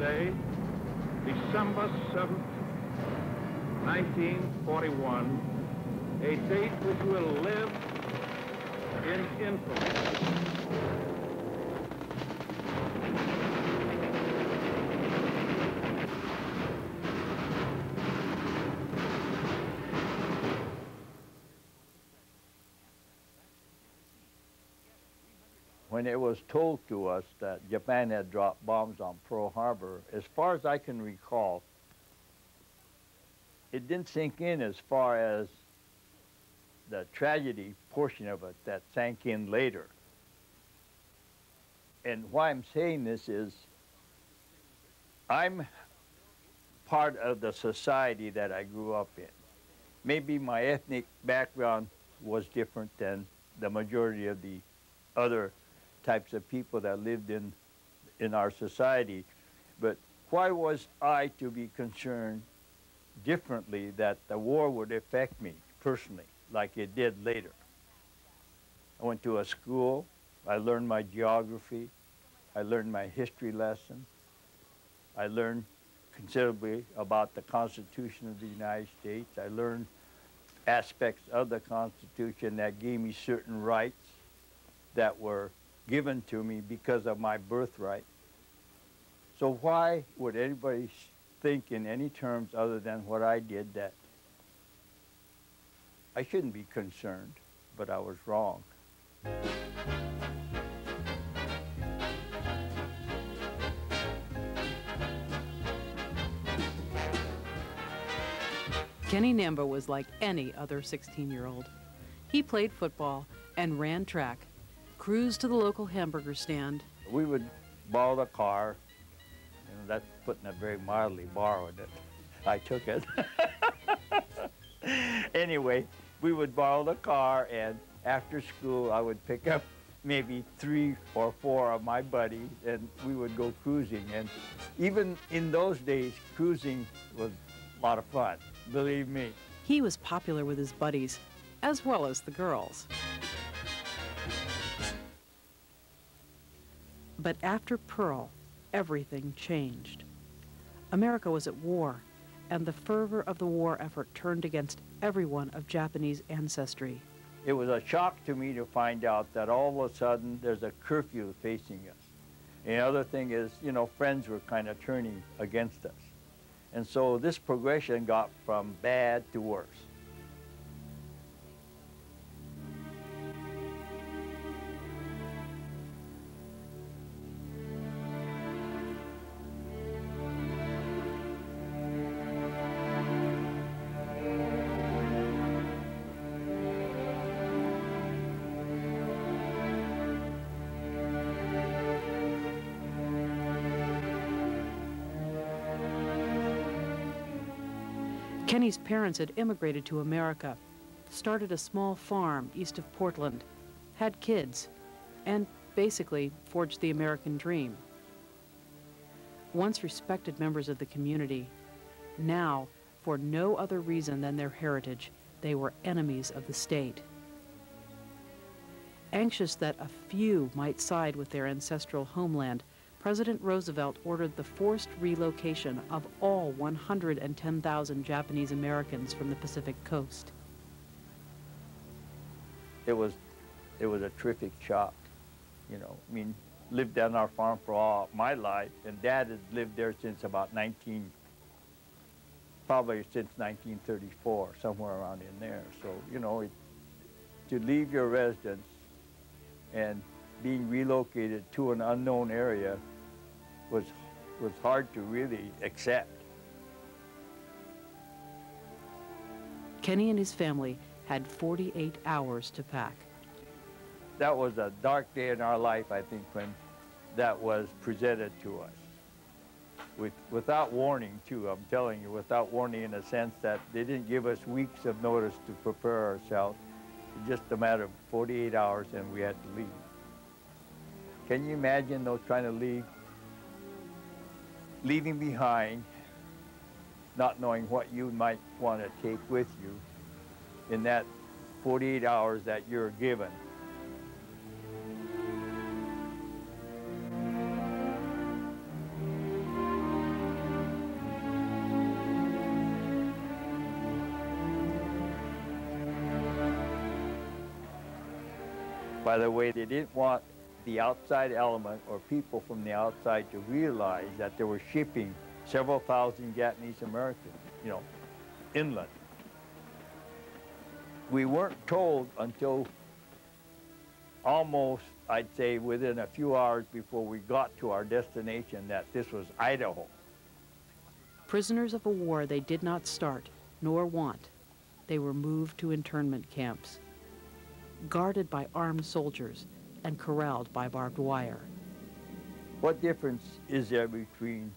Day, December 7th, 1941, a date which will live in infamy. When it was told to us that Japan had dropped bombs on Pearl Harbor, as far as I can recall, it didn't sink in as far as the tragedy portion of it that sank in later. And why I'm saying this is, I'm part of the society that I grew up in. Maybe my ethnic background was different than the majority of the other types of people that lived in our society. But why was I to be concerned differently that the war would affect me personally, like it did later? I went to a school, I learned my geography, I learned my history lesson, I learned considerably about the Constitution of the United States, I learned aspects of the Constitution that gave me certain rights that were given to me because of my birthright. So why would anybody think in any terms other than what I did that I shouldn't be concerned, but I was wrong? Kenny Namba was like any other 16-year-old. He played football and ran track, cruised to the local hamburger stand. We would borrow the car, and that's putting it very mildly, borrowed it. I took it. Anyway, we would borrow the car, and after school I would pick up maybe 3 or 4 of my buddies, and we would go cruising. And even in those days, cruising was a lot of fun, believe me. He was popular with his buddies, as well as the girls. But after Pearl, everything changed. America was at war, and the fervor of the war effort turned against everyone of Japanese ancestry. It was a shock to me to find out that all of a sudden there's a curfew facing us. And the other thing is, you know, friends were kind of turning against us. And so this progression got from bad to worse. Kenny's parents had immigrated to America, started a small farm east of Portland, had kids, and basically forged the American dream. Once respected members of the community, now, for no other reason than their heritage, they were enemies of the state. Anxious that a few might side with their ancestral homeland, President Roosevelt ordered the forced relocation of all 110,000 Japanese Americans from the Pacific coast. It was a terrific shock, you know. I mean, lived on our farm for all my life, and Dad had lived there since about probably since 1934, somewhere around in there. So, you know, to leave your residence and being relocated to an unknown area was hard to really accept. Kenny and his family had 48 hours to pack. That was a dark day in our life, I think, when that was presented to us. Without warning, too, I'm telling you, without warning, in a sense that they didn't give us weeks of notice to prepare ourselves. It's just a matter of 48 hours and we had to leave. Can you imagine, though, trying to leaving behind, not knowing what you might want to take with you in that 48 hours that you're given? By the way, they didn't want the outside element or people from the outside to realize that they were shipping several thousand Japanese Americans, inland. We weren't told until almost, I'd say, within a few hours before we got to our destination that this was Idaho. Prisoners of a war they did not start nor want, they were moved to internment camps, guarded by armed soldiers and corralled by barbed wire. What difference is there between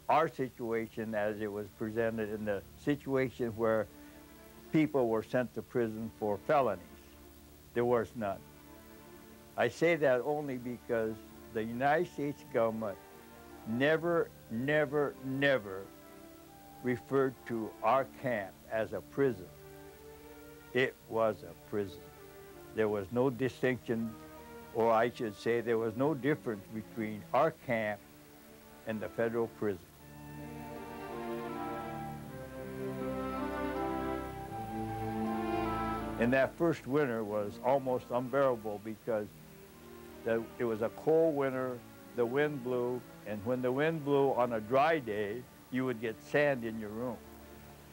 our situation as it was presented in the situation where people were sent to prison for felonies? There was none. I say that only because the United States government never, never, never referred to our camp as a prison. It was a prison. There was no distinction, or I should say there was no difference between our camp and the federal prison. And that first winter was almost unbearable because it was a cold winter, the wind blew, and when the wind blew on a dry day, you would get sand in your room.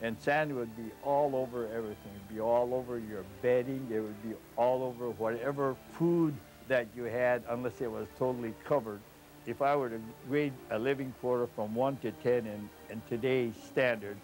And sand would be all over everything. It would be all over your bedding. It would be all over whatever food that you had, unless it was totally covered. If I were to grade a living quarter from 1 to 10 in today's standard,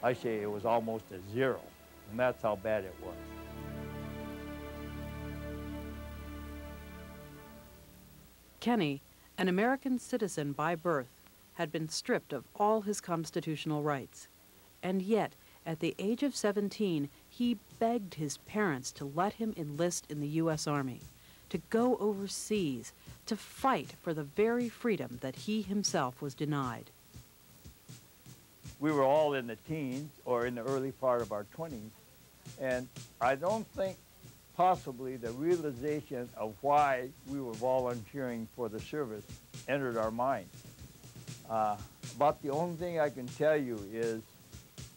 I say it was almost a 0. And that's how bad it was. Kenny, an American citizen by birth, had been stripped of all his constitutional rights. And yet, at the age of 17, he begged his parents to let him enlist in the U.S. Army, to go overseas, to fight for the very freedom that he himself was denied. We were all in the teens or in the early part of our 20s, and I don't think possibly the realization of why we were volunteering for the service entered our minds. About the only thing I can tell you is,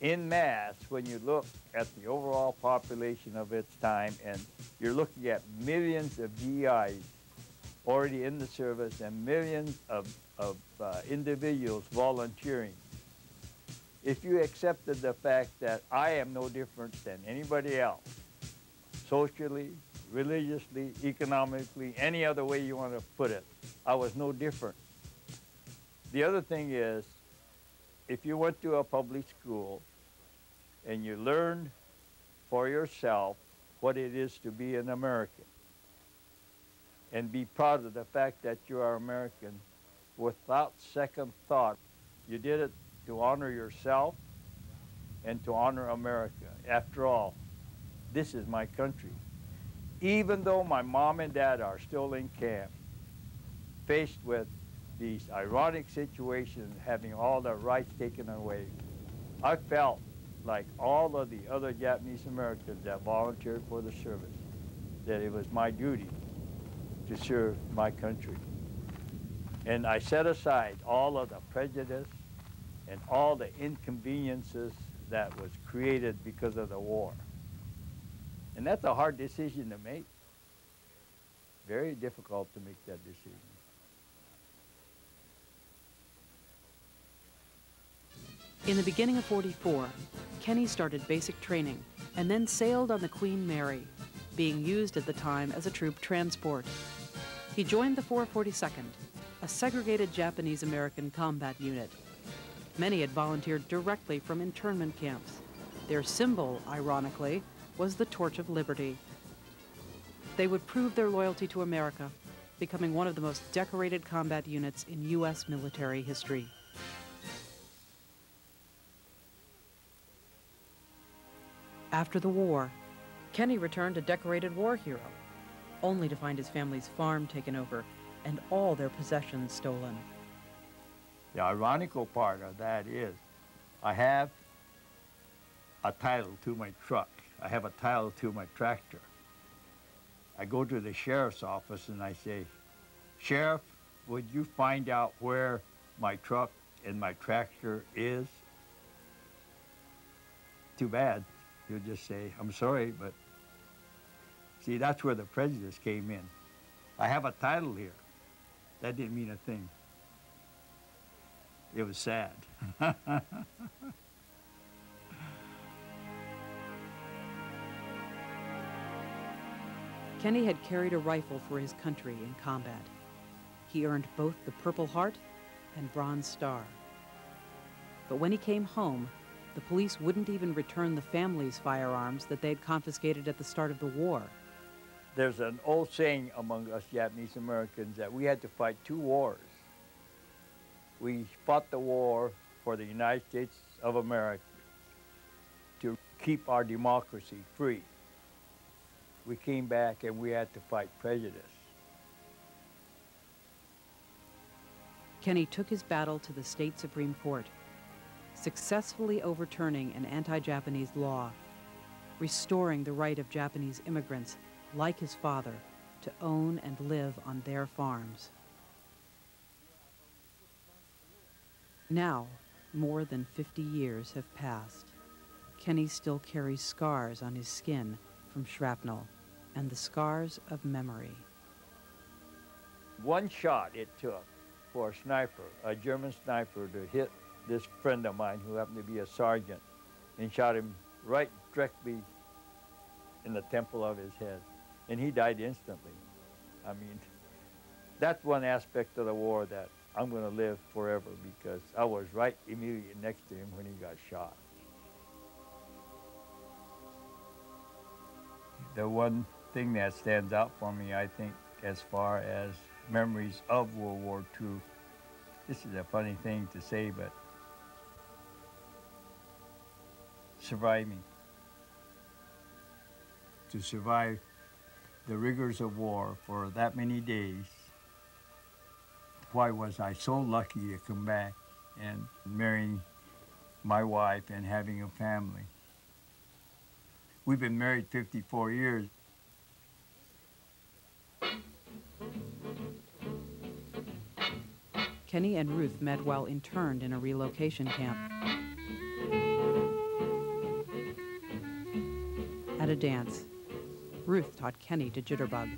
in mass, when you look at the overall population of its time, and you're looking at millions of GIs already in the service and millions of individuals volunteering, if you accepted the fact that I am no different than anybody else, socially, religiously, economically, any other way you want to put it, I was no different. The other thing is, if you went to a public school and you learned for yourself what it is to be an American and be proud of the fact that you are American without second thought, you did it to honor yourself and to honor America. After all, this is my country. Even though my mom and dad are still in camp, faced with these ironic situations, having all their rights taken away, I felt like all of the other Japanese Americans that volunteered for the service, that it was my duty to serve my country. And I set aside all of the prejudice and all the inconveniences that was created because of the war. And that's a hard decision to make. Very difficult to make that decision. In the beginning of '44, Kenny started basic training and then sailed on the Queen Mary, being used at the time as a troop transport. He joined the 442nd, a segregated Japanese-American combat unit. Many had volunteered directly from internment camps. Their symbol, ironically, was the Torch of Liberty. They would prove their loyalty to America, becoming one of the most decorated combat units in U.S. military history. After the war, Kenny returned a decorated war hero, only to find his family's farm taken over and all their possessions stolen. The ironical part of that is, I have a title to my truck. I have a title to my tractor. I go to the sheriff's office and I say, "Sheriff, would you find out where my truck and my tractor is?" Too bad. He'll just say, "I'm sorry, but See, that's where the prejudice came in. I have a title here. That didn't mean a thing. It was sad. Kenny had carried a rifle for his country in combat. He earned both the Purple Heart and Bronze Star. But when he came home, the police wouldn't even return the family's firearms that they'd confiscated at the start of the war. There's an old saying among us Japanese Americans that we had to fight 2 wars. We fought the war for the United States of America to keep our democracy free. We came back and we had to fight prejudice. Kenny took his battle to the state Supreme Court, successfully overturning an anti-Japanese law, restoring the right of Japanese immigrants, like his father, to own and live on their farms. Now, more than 50 years have passed. Kenny still carries scars on his skin from shrapnel and the scars of memory. One shot it took for a sniper, a German sniper, to hit this friend of mine who happened to be a sergeant, and shot him right directly in the temple of his head. And he died instantly. I mean, that's one aspect of the war that I'm going to live forever, because I was right immediately next to him when he got shot. The one thing that stands out for me, I think, as far as memories of World War II, this is a funny thing to say, but surviving. To survive the rigors of war for that many days. Why was I so lucky to come back and marrying my wife and having a family? We've been married 54 years. Kenny and Ruth met while interned in a relocation camp. At a dance, Ruth taught Kenny to jitterbug.